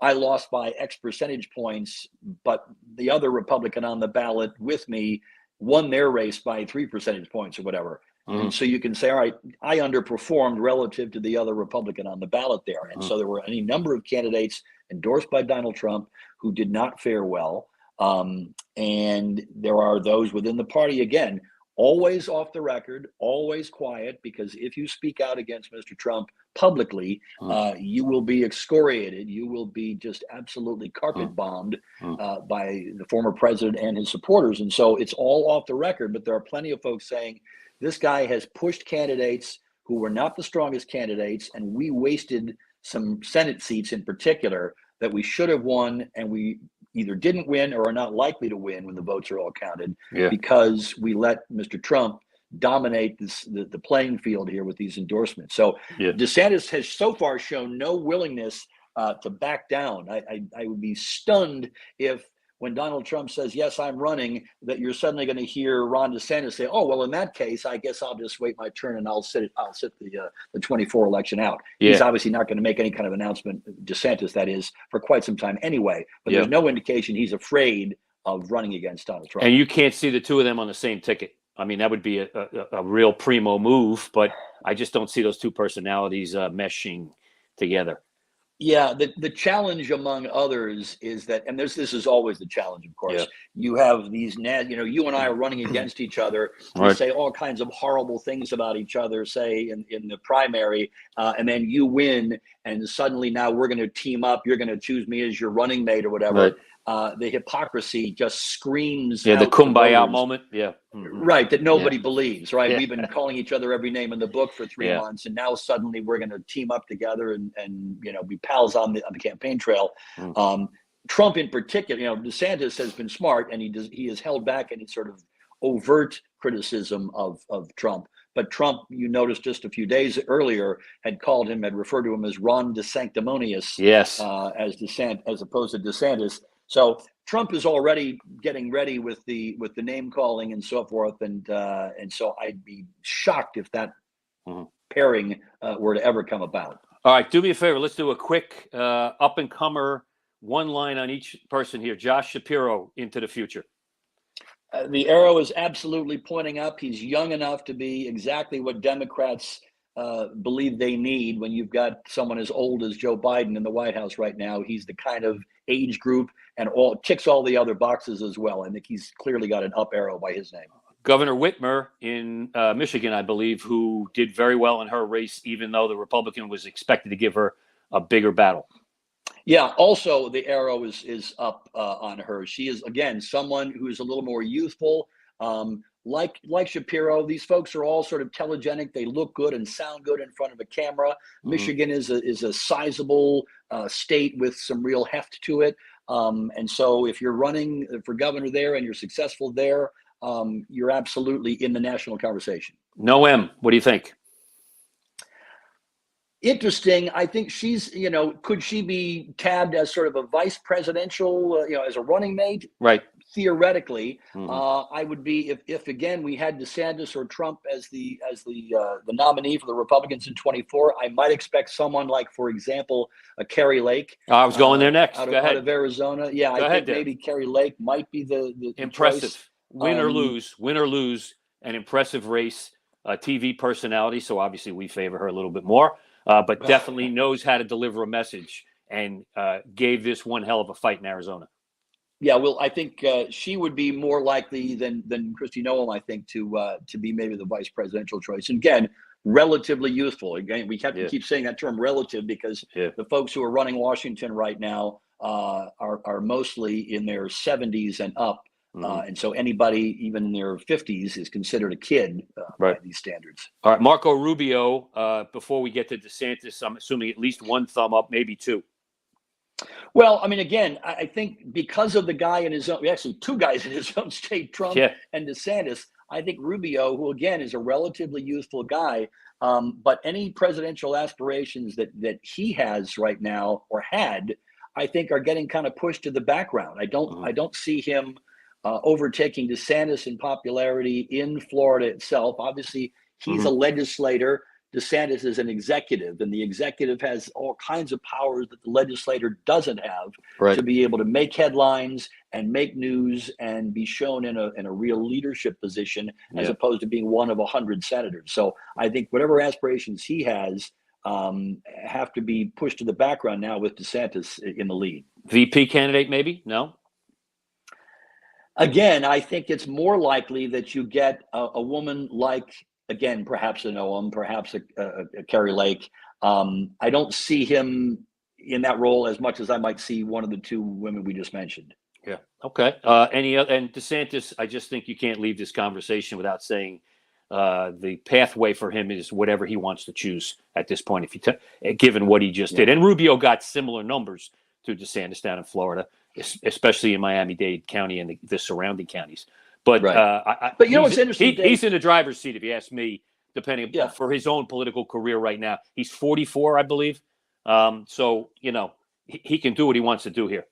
I lost by X percentage points, but the other Republican on the ballot with me won their race by 3 percentage points or whatever. Mm-hmm. And so you can say, all right, I underperformed relative to the other Republican on the ballot there. And so there were any number of candidates endorsed by Donald Trump who did not fare well. And there are those within the party, again, always off the record, always quiet, because if you speak out against Mr. Trump publicly, you will be excoriated. You will be just absolutely carpet bombed by the former president and his supporters. And so it's all off the record, but there are plenty of folks saying this guy has pushed candidates who were not the strongest candidates, and we wasted some Senate seats in particular that we should have won, and we either didn't win or are not likely to win when the votes are all counted because we let Mr. Trump dominate the playing field here with these endorsements. So DeSantis has so far shown no willingness to back down. I would be stunned if when Donald Trump says, yes, I'm running, that you're suddenly going to hear Ron DeSantis say, oh, well, in that case, I guess I'll just wait my turn and I'll sit the 24 election out. He's obviously not going to make any kind of announcement, DeSantis, that is, for quite some time anyway. But there's no indication he's afraid of running against Donald Trump. And you can't see the two of them on the same ticket. I mean, that would be a real primo move, but I just don't see those two personalities meshing together. Yeah, the challenge among others is that, and this is always the challenge, of course, you have these, you and I are running against each other. We say all kinds of horrible things about each other, say in the primary, and then you win, and suddenly now we're going to team up. You're going to choose me as your running mate or whatever. Right. The hypocrisy just screams. Yeah, the kumbaya moment. Yeah. Mm-hmm. Right, that nobody believes, right? We've been calling each other every name in the book for 3 months, and now suddenly we're going to team up together and be pals on the campaign trail. Trump in particular, DeSantis has been smart, and he has held back any sort of overt criticism of Trump. But Trump, you noticed just a few days earlier, had referred to him as Ron DeSanctimonious, as opposed to DeSantis. So Trump is already getting ready with the name calling and so forth, and so I'd be shocked if that pairing were to ever come about. All right, do me a favor. Let's do a quick up and comer, one line on each person here. Josh Shapiro into the future. The arrow is absolutely pointing up. He's young enough to be exactly what Democrats believe they need when you've got someone as old as Joe Biden in the White House right now. He's the kind of age group and ticks all the other boxes as well. I think he's clearly got an up arrow by his name. Governor Whitmer in Michigan, I believe, who did very well in her race, even though the Republican was expected to give her a bigger battle. Yeah, also the arrow is up on her. She is, again, someone who is a little more youthful. Like Shapiro, these folks are all sort of telegenic. They look good and sound good in front of a camera. Michigan is a sizable state with some real heft to it. And so if you're running for governor there and you're successful there, you're absolutely in the national conversation. Noem, what do you think? Interesting. I think she's, could she be tabbed as sort of a vice presidential, as a running mate? Right. Theoretically, I would be if again we had DeSantis or Trump as the nominee for the Republicans in 24. I might expect someone like, for example, a Carrie Lake. I was going there next. Out of Arizona. Yeah, I think maybe Carrie Lake might be the impressive. Choice. Win or lose, an impressive race, TV personality. So obviously we favor her a little bit more, but definitely knows how to deliver a message and gave this one hell of a fight in Arizona. Yeah, well, I think she would be more likely than Kristi Noem, I think, to be maybe the vice presidential choice. And again, relatively youthful. Again, we have to keep saying that term relative because the folks who are running Washington right now are mostly in their 70s and up. And so anybody even in their 50s is considered a kid by these standards. All right, Marco Rubio, before we get to DeSantis, I'm assuming at least one thumb up, maybe two. Well, I mean, again, I think because of the guy in his own, actually two guys in his own state, Trump and DeSantis, I think Rubio, who again is a relatively youthful guy, but any presidential aspirations that he has right now or had, I think are getting kind of pushed to the background. I don't see him overtaking DeSantis in popularity in Florida itself. Obviously, he's a legislator. DeSantis is an executive, and the executive has all kinds of powers that the legislator doesn't have to be able to make headlines and make news and be shown in a real leadership position as opposed to being one of 100 senators. So I think whatever aspirations he has have to be pushed to the background now with DeSantis in the lead. VP candidate, maybe? No? Again, I think it's more likely that you get a woman like, again, perhaps a Noam, perhaps a Carrie Lake. I don't see him in that role as much as I might see one of the two women we just mentioned. Yeah. Okay. Any other? And DeSantis, I just think you can't leave this conversation without saying the pathway for him is whatever he wants to choose at this point. If you given what he just did, and Rubio got similar numbers to DeSantis down in Florida, especially in Miami-Dade County and the surrounding counties. But but you know what's interesting? He's in the driver's seat, if you ask me. Depending for his own political career right now, he's 44, I believe. So he can do what he wants to do here.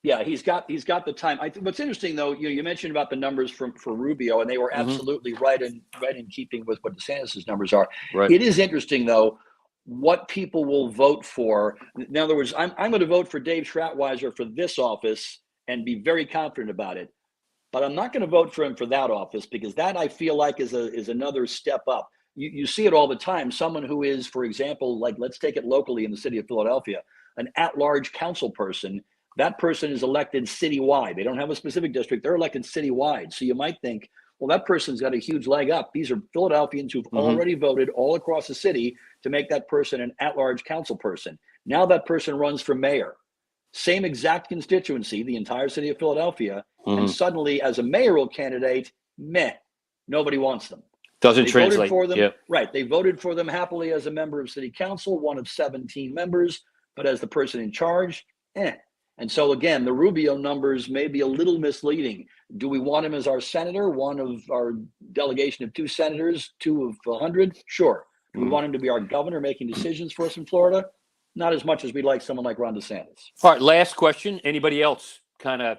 Yeah, he's got the time. I think what's interesting though, you mentioned about the numbers for Rubio, and they were absolutely right in keeping with what DeSantis' numbers are. Right. It is interesting though what people will vote for. In other words, I'm going to vote for Dave Schratweiser for this office and be very confident about it. But I'm not going to vote for him for that office because that I feel like is another step up. You see it all the time. Someone who is, for example, like let's take it locally in the city of Philadelphia, an at-large council person. That person is elected citywide. They don't have a specific district. They're elected citywide. So you might think, well, that person's got a huge leg up. These are Philadelphians who've already voted all across the city to make that person an at-large council person. Now that person runs for mayor. Same exact constituency, the entire city of Philadelphia. And suddenly, as a mayoral candidate, nobody wants them. Doesn't they translate. Voted for them, yep. Right. They voted for them happily as a member of city council, one of 17 members, but as the person in charge, And so again, the Rubio numbers may be a little misleading. Do we want him as our senator, one of our delegation of 2 senators, 2 of 100? Sure. Do we want him to be our governor making decisions for us in Florida? Not as much as we'd like someone like Ron DeSantis. All right, last question. Anybody else kind of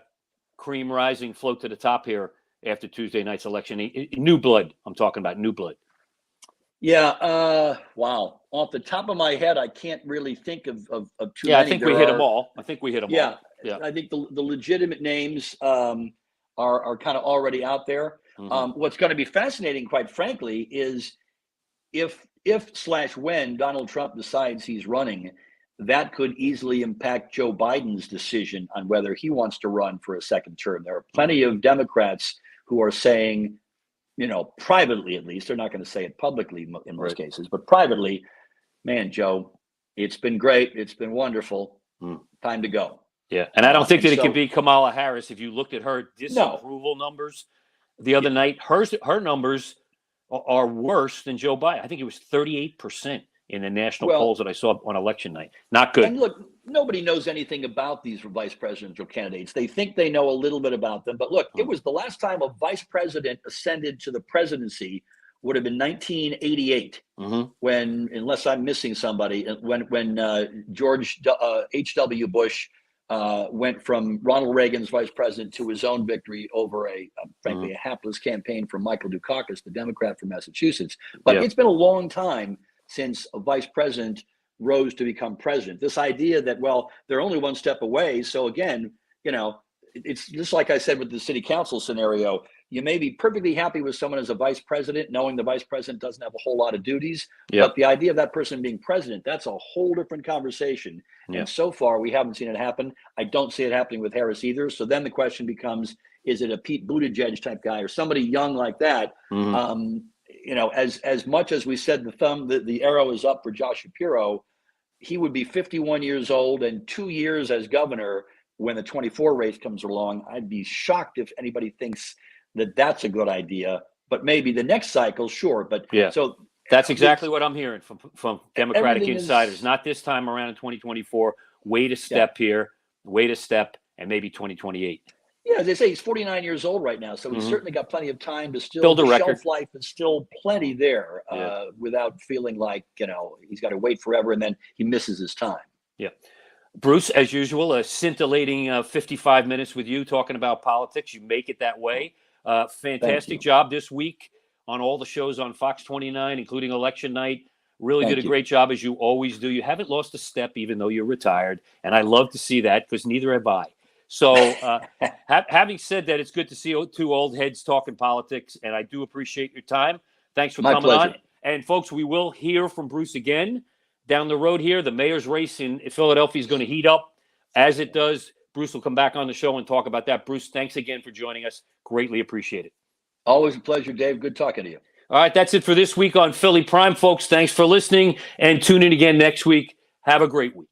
cream rising, float to the top here after Tuesday night's election? New blood. I'm talking about new blood. Yeah. Wow. Off the top of my head, I can't really think of too many. Yeah, I think we hit them all. I think we hit them all. Yeah. I think the legitimate names are kind of already out there. What's going to be fascinating, quite frankly, is if/when Donald Trump decides he's running, that could easily impact Joe Biden's decision on whether he wants to run for a second term. There are plenty of Democrats who are saying, privately at least, they're not going to say it publicly in most cases, but privately, man, Joe, it's been great. It's been wonderful. Time to go. Yeah. And I don't think that it could be Kamala Harris. If you looked at her disapproval numbers the other night, her numbers are worse than Joe Biden. I think it was 38% in the national polls that I saw on election night. Not good. And look, nobody knows anything about these vice presidential candidates. They think they know a little bit about them. But look, it was the last time a vice president ascended to the presidency would have been 1988, when, unless I'm missing somebody, when George H.W. Bush went from Ronald Reagan's vice president to his own victory over frankly, a hapless campaign from Michael Dukakis, the Democrat from Massachusetts. But it's been a long time since a vice president rose to become president. This idea that, well, they're only one step away. So again, it's just like I said with the city council scenario. You may be perfectly happy with someone as a vice president, knowing the vice president doesn't have a whole lot of duties. But the idea of that person being president, that's a whole different conversation. And so far, we haven't seen it happen. I don't see it happening with Harris either. So then the question becomes, is it a Pete Buttigieg type guy or somebody young like that? As much as we said the arrow is up for Josh Shapiro, he would be 51 years old and 2 years as governor when the 24 race comes along. I'd be shocked if anybody thinks that that's a good idea, but maybe the next cycle, sure. But so that's exactly what I'm hearing from Democratic insiders. Not this time around in 2024. Wait a step here, wait a step, and maybe 2028. Yeah, as they say, he's 49 years old right now, so he's certainly got plenty of time to still build a record. Shelf life is still plenty there, without feeling like he's got to wait forever and then he misses his time. Yeah. Bruce, as usual, a scintillating 55 minutes with you talking about politics. You make it that way. Fantastic job this week on all the shows on Fox 29, including Election Night. Really did a great job, as you always do. You haven't lost a step, even though you're retired. And I love to see that, because neither have I. So having said that, it's good to see two old heads talking politics, and I do appreciate your time. Thanks for coming on. And folks, we will hear from Bruce again down the road here. The mayor's race in Philadelphia is going to heat up. As it does, Bruce will come back on the show and talk about that. Bruce, thanks again for joining us. Greatly appreciate it. Always a pleasure, Dave. Good talking to you. All right, that's it for this week on Philly Prime, folks. Thanks for listening, and tune in again next week. Have a great week.